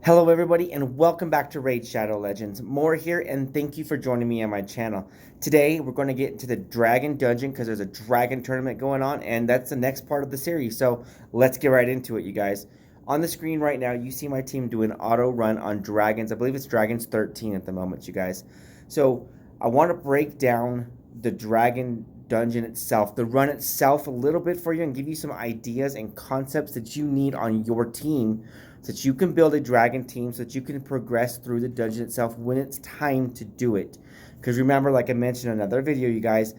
Hello everybody and welcome back to Raid Shadow Legends. More here and thank you for joining me on my channel. Today we're going to get into the Dragon Dungeon because there's a Dragon tournament going on and that's the next part of the series. So let's get right into it, you guys. On the screen right now you see my team doing auto run on Dragons. I believe it's Dragons 13 at the moment, you guys. So I want to break down the Dragon Dungeon itself, the run itself a little bit for you and give you some ideas and concepts that you need on your team so that you can build a dragon team so that you can progress through the dungeon itself when it's time to do it. Because remember, like I mentioned in another video, you guys,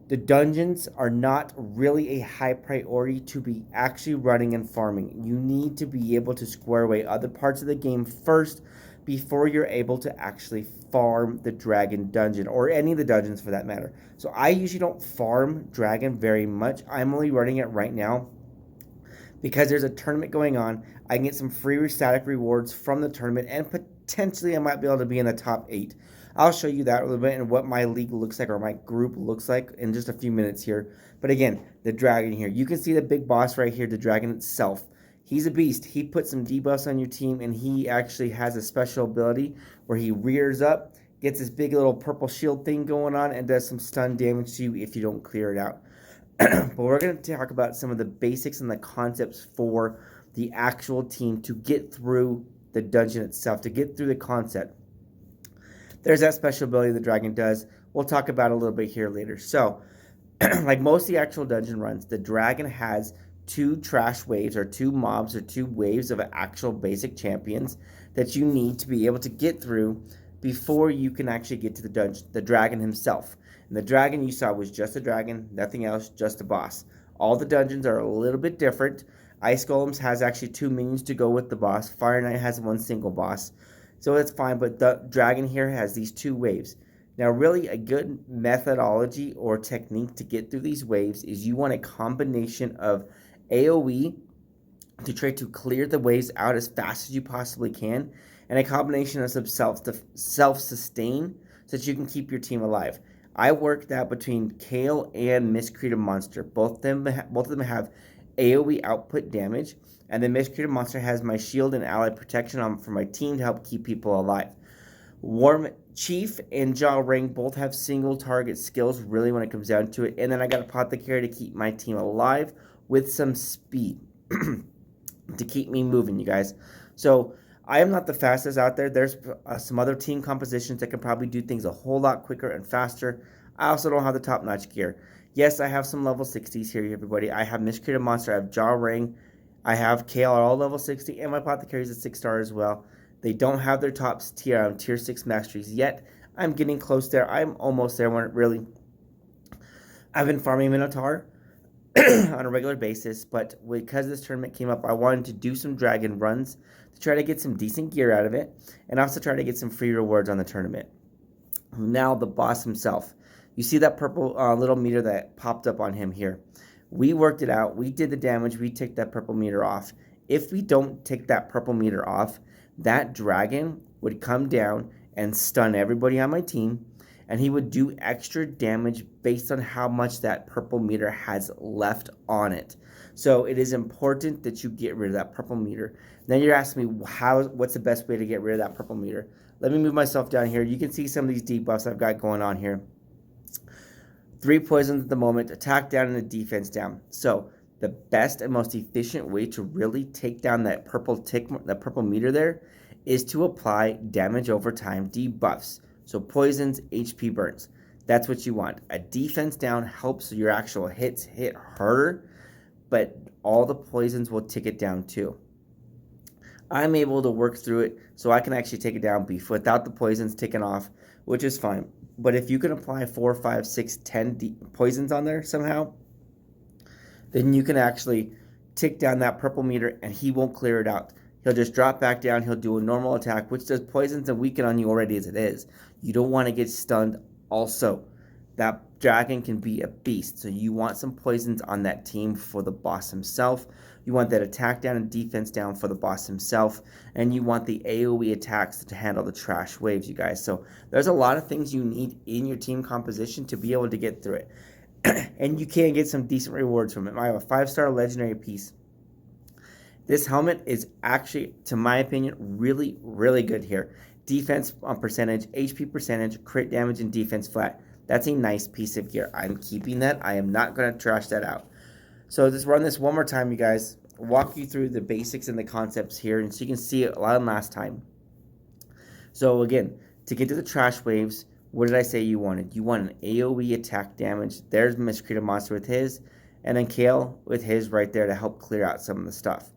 the dungeons are not really a high priority to be actually running and farming. You need to be able to square away other parts of the game first before you're able to actually farm the dragon dungeon, or any of the dungeons for that matter. So I usually don't farm dragon very much. I'm only running it right now because there's a tournament going on. I can get some free static rewards from the tournament, and potentially I might be able to be in the top 8. I'll show you that a little bit and what my league looks like, or my group looks like, in just a few minutes here. But again, the dragon here. You can see the big boss right here, the dragon itself. He's a beast. He puts some debuffs on your team, and he actually has a special ability where he rears up, gets this big little purple shield thing going on, and does some stun damage to you if you don't clear it out. But we're going to talk about some of the basics and the concepts for the actual team to get through the dungeon itself, to get through the concept. There's that special ability the dragon does. We'll talk about it a little bit here later. So, like most of the actual dungeon runs, the dragon has 2 trash waves, or 2 mobs, or 2 waves of actual basic champions that you need to be able to get through before you can actually get to the dungeon, the dragon himself. And the dragon you saw was just a dragon, nothing else, just a boss. All the dungeons are a little bit different. Ice Golems has actually 2 minions to go with the boss. Fire Knight has 1 single boss. So it's fine, but the dragon here has these 2 waves. Now, really, a good methodology or technique to get through these waves is you want a combination of AoE to try to clear the waves out as fast as you possibly can, and a combination of some self-sustain so that you can keep your team alive. I worked that between Kale and Miscreated Monster. Both of them have AoE output damage, and the Miscreated Monster has my shield and ally protection on for my team to help keep people alive. Warm Chief and Jaw Ring both have single target skills, really, when it comes down to it. And then I got Apothecary to keep my team alive with some speed to keep me moving, you guys. So I am not the fastest out there. There's some other team compositions that can probably do things a whole lot quicker and faster. I also don't have the top-notch gear. Yes, I have some level 60s here, everybody. I have Miscreated Monster, I have Jaw Ring, I have Kale at all level 60, and my Apothecary is a 6-star as well. They don't have their top tier 6 masteries yet. I'm getting close there. I'm almost there when it really... I've been farming Minotaur on a regular basis, but because this tournament came up, I wanted to do some dragon runs to try to get some decent gear out of it, and also try to get some free rewards on the tournament. Now, the boss himself. You see that purple little meter that popped up on him here? We worked it out. We did the damage. We took that purple meter off. If we don't take that purple meter off, that dragon would come down and stun everybody on my team, and he would do extra damage based on how much that purple meter has left on it. So it is important that you get rid of that purple meter. Then you're asking me, what's the best way to get rid of that purple meter? Let me move myself down here. You can see some of these debuffs I've got going on here. 3 poisons at the moment, attack down and a defense down. So the best and most efficient way to really take down that purple meter there is to apply damage over time debuffs. So poisons, HP burns. That's what you want. A defense down helps your actual hits hit harder, but all the poisons will tick it down too. I'm able to work through it so I can actually take it down without the poisons ticking off, which is fine. But if you can apply 4, 5, 6, 10 poisons on there somehow, then you can actually tick down that purple meter and he won't clear it out. He'll just drop back down. He'll do a normal attack, which does poisons and weaken on you already as it is. You don't want to get stunned also. That dragon can be a beast, so you want some poisons on that team for the boss himself. You want that attack down and defense down for the boss himself, and you want the AoE attacks to handle the trash waves, you guys. So there's a lot of things you need in your team composition to be able to get through it. And you can get some decent rewards from it. I have a 5-star legendary piece This helmet is actually, to my opinion, really, really good here. Defense on percentage, HP percentage, crit damage, and defense flat. That's a nice piece of gear. I'm keeping that. I am not going to trash that out. So let's run this one more time, you guys. Walk you through the basics and the concepts here, and so you can see it a lot last time. So again, to get to the trash waves, what did I say you wanted? You want an AoE attack damage. There's Miscreated Monster with his, and then Kale with his right there to help clear out some of the stuff.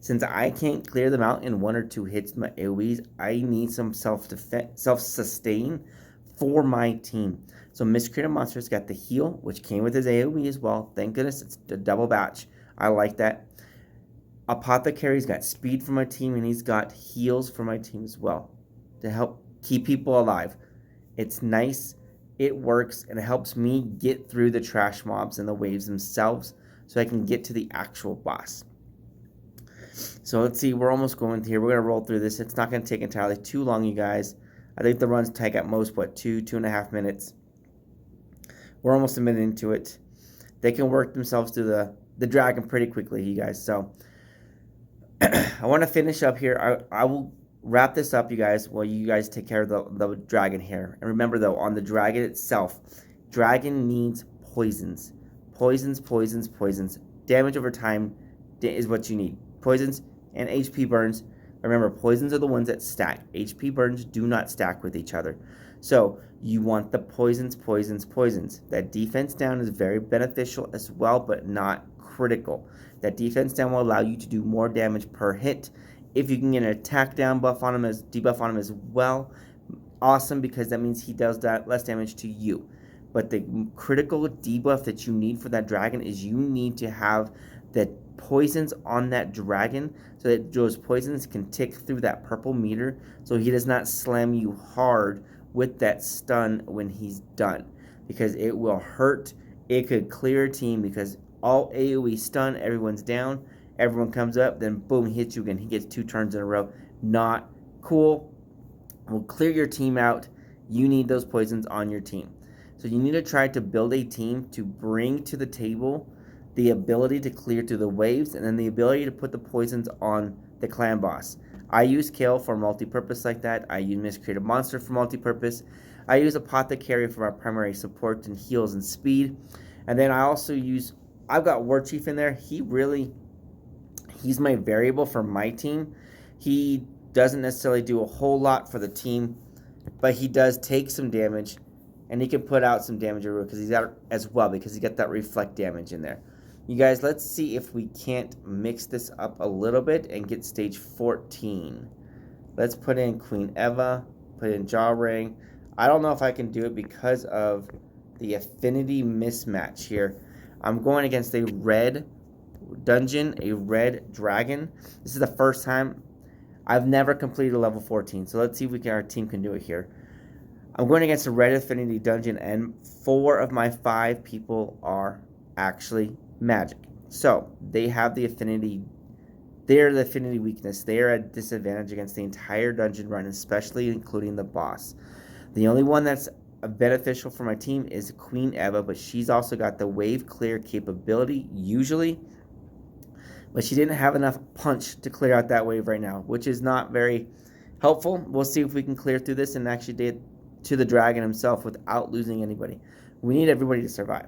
Since I can't clear them out in 1 or 2 hits with my AoEs, I need some self-sustain for my team. So Miscreated Monster's got the heal, which came with his AoE as well. Thank goodness it's a double batch. I like that. Apothecary's got speed for my team, and he's got heals for my team as well to help keep people alive. It's nice, it works, and it helps me get through the trash mobs and the waves themselves so I can get to the actual boss. So let's see, we're almost going here. We're going to roll through this. It's not going to take entirely too long, you guys. I think the runs take at most, what, 2.5 minutes. We're almost a minute into it. They can work themselves through the dragon pretty quickly, you guys. So I want to finish up here. I will wrap this up, you guys, while you guys take care of the dragon here. And remember, though, on the dragon itself, dragon needs poisons. Poisons, poisons, poisons. Damage over time is what you need. Poisons and HP burns. Remember, poisons are the ones that stack. HP burns do not stack with each other. So you want the poisons, poisons, poisons. That defense down is very beneficial as well, but not critical. That defense down will allow you to do more damage per hit. If you can get an attack down buff on him, as debuff on him as well, awesome, because that means he does that less damage to you. But the critical debuff that you need for that dragon is you need to have the poisons on that dragon so that those poisons can tick through that purple meter so he does not slam you hard with that stun when he's done, because it will hurt. It could clear a team because all AoE stun, everyone's down, everyone comes up, then boom, he hits you again. He gets 2 turns in a row. Not cool. Will clear your team out. You need those poisons on your team. So you need to try to build a team to bring to the table the ability to clear through the waves, and then the ability to put the poisons on the clan boss. I use Kale for multi-purpose like that. I use Miscreated Monster for multi-purpose. I use Apothecary for my primary support and heals and speed. And then I also use, I've got War Chief in there. He's my variable for my team. He doesn't necessarily do a whole lot for the team, but he does take some damage, and he can put out some damage because he's out as well, because he got that reflect damage in there. You guys, let's see if we can't mix this up a little bit and get stage 14. Let's put in Queen Eva, put in Jaw Ring. I don't know if I can do it because of the affinity mismatch here. I'm going against a red dungeon, a red dragon. This is the first time. I've never completed a level 14, so let's see if our team can do it here. I'm going against a red affinity dungeon, and 4 of my 5 people are actually magic. So they have the affinity. They're the affinity weakness. They are at disadvantage against the entire dungeon run, especially including the boss. The only one that's beneficial for my team is Queen Eva, but she's also got the wave clear capability usually, but she didn't have enough punch to clear out that wave right now, which is not very helpful. We'll see if we can clear through this and actually get to the dragon himself without losing anybody. We need everybody to survive.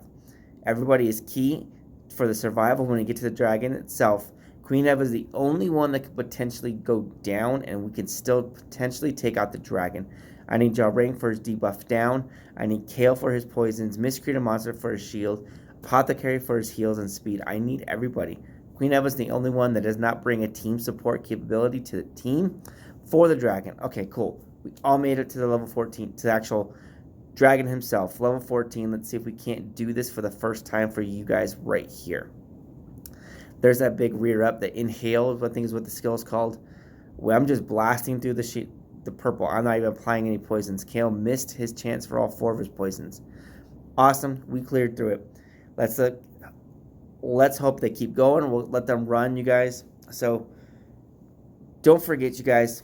Everybody is key for the survival when we get to the dragon itself. Queen Eva is the only one that could potentially go down, and we can still potentially take out the dragon. I need Jaw Ring for his debuff down. I need Kale for his poisons, Miscreated Monster for his shield, Apothecary for his heals and speed. I need everybody. Queen Eva is the only one that does not bring a team support capability to the team for the dragon. Okay, cool. We all made it to the level 14, to the actual dragon himself. Level 14. Let's see if we can't do this for the first time for you guys right here. There's that big rear up. The inhale, I think is what the skill is called. Well, I'm just blasting through the purple. I'm not even applying any poisons. Kale missed his chance for all 4 of his poisons. Awesome. We cleared through it. Let's hope they keep going. We'll let them run, you guys. So don't forget, you guys,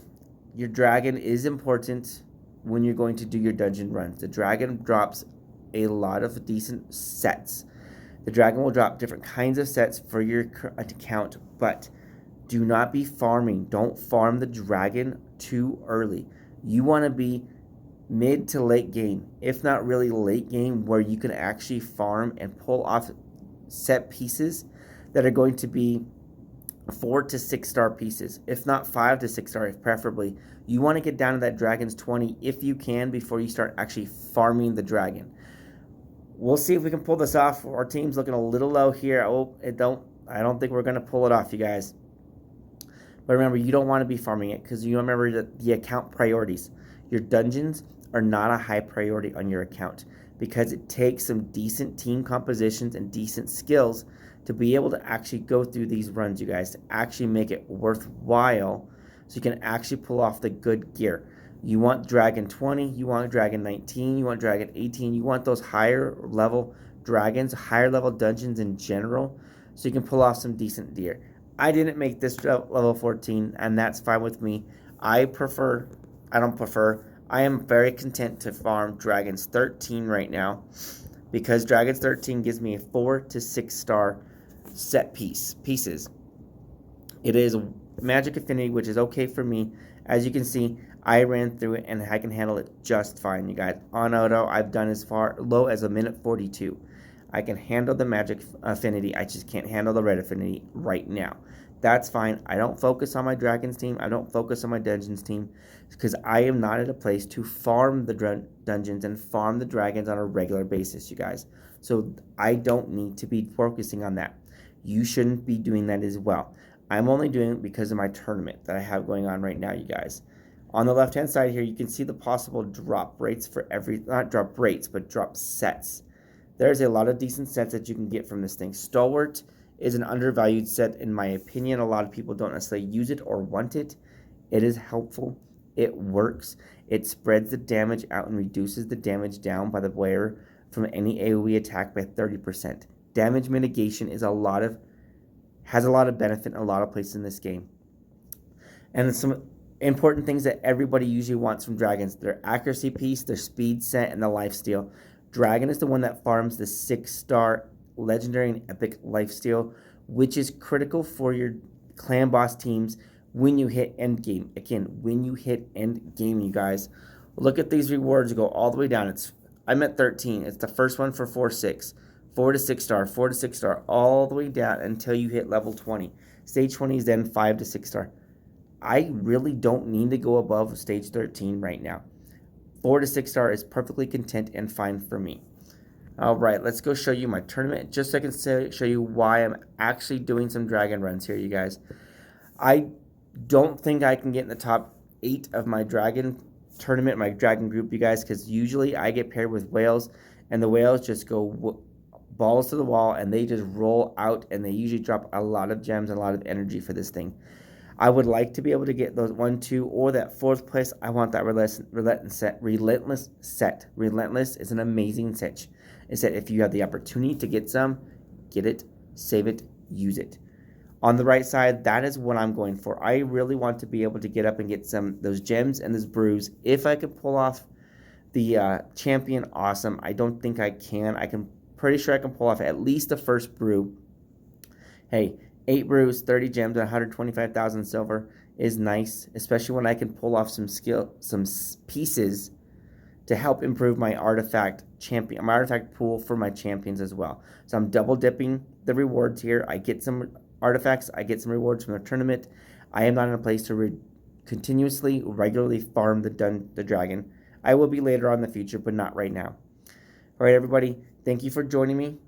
your dragon is important when you're going to do your dungeon runs. The dragon drops a lot of decent sets. The dragon will drop different kinds of sets for your account, but Do not be farming. Don't farm the dragon too early. You want to be mid to late game, if not really late game, where you can actually farm and pull off set pieces that are going to be 4 to 6 star pieces, if not 5 to 6 star, if preferably. You want to get down to that dragon's 20 if you can before you start actually farming the dragon. We'll see if we can pull this off. Our team's looking a little low here. I don't think we're going to pull it off, you guys. But remember, you don't want to be farming it because you remember the account priorities. Your dungeons are not a high priority on your account because it takes some decent team compositions and decent skills to be able to actually go through these runs, you guys, to actually make it worthwhile so you can actually pull off the good gear. You want Dragon 20, you want Dragon 19, you want Dragon 18, you want those higher level dragons, higher level dungeons in general so you can pull off some decent gear. I didn't make this level 14, and that's fine with me. I am very content to farm Dragons 13 right now because Dragons 13 gives me a 4 to 6 star set pieces. It is magic affinity, which is okay for me. As you can see, I ran through it and I can handle it just fine, you guys. On auto, I've done as far low as a minute 42. I can handle the magic affinity. I just can't handle the red affinity right now. That's fine. I don't focus on my dragons team. I don't focus on my dungeons team because I am not at a place to farm the dungeons and farm the dragons on a regular basis, you guys. So I don't need to be focusing on that. You shouldn't be doing that as well. I'm only doing it because of my tournament that I have going on right now, you guys. On the left-hand side here, you can see the possible drop rates for not drop rates, but drop sets. There's a lot of decent sets that you can get from this thing. Stalwart is an undervalued set in my opinion. A lot of people don't necessarily use it or want it. It is helpful. It works. It spreads the damage out and reduces the damage down by the wearer from any AoE attack by 30%. Damage mitigation is has a lot of benefit in a lot of places in this game. And some important things that everybody usually wants from dragons: their accuracy piece, their speed set, and the lifesteal. Dragon is the one that farms the 6-star legendary and epic lifesteal, which is critical for your clan boss teams when you hit end game. Again, when you hit end game, you guys, look at these rewards. Go all the way down. I'm at 13. It's the first one for 4-6, 4 to 6 star, 4 to 6 star, all the way down until you hit level 20. Stage 20 is then 5 to 6 star. I really don't need to go above stage 13 right now. 4 to 6 star is perfectly content and fine for me. All right, let's go show you my tournament just so I can show you why I'm actually doing some dragon runs here, you guys. I don't think I can get in the top 8 of my dragon tournament, my dragon group, you guys, because usually I get paired with whales, and the whales just go balls to the wall, and they just roll out, and they usually drop a lot of gems and a lot of energy for this thing. I would like to be able to get those 1, 2, or that 4th place. I want that relentless set. Relentless is an amazing set. It's that if you have the opportunity to get some, get it, save it, use it. On the right side, that is what I'm going for. I really want to be able to get up and get those gems and those brews. If I could pull off the champion, awesome. I don't think I can. Pretty sure I can pull off at least the first brew. Hey, 8 brews, 30 gems, and 125,000 silver is nice, especially when I can pull off some pieces to help improve my artifact pool for my champions as well. So I'm double dipping the rewards here. I get some artifacts, I get some rewards from the tournament. I am not in a place to continuously, regularly farm the dragon. I will be later on in the future, but not right now. All right, everybody, thank you for joining me.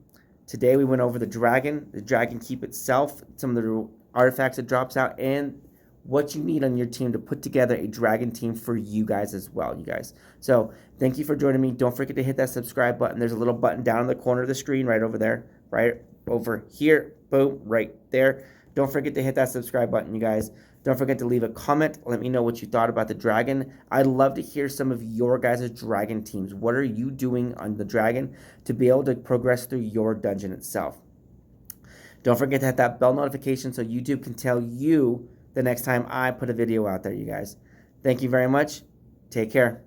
Today we went over the dragon keep itself, some of the artifacts it drops out, and what you need on your team to put together a dragon team for you guys as well, you guys. So thank you for joining me. Don't forget to hit that subscribe button. There's a little button down in the corner of the screen right over there, right over here, boom, right there. Don't forget to hit that subscribe button, you guys. Don't forget to leave a comment. Let me know what you thought about the dragon. I'd love to hear some of your guys' dragon teams. What are you doing on the dragon to be able to progress through your dungeon itself? Don't forget to hit that bell notification so YouTube can tell you the next time I put a video out there, you guys. Thank you very much. Take care.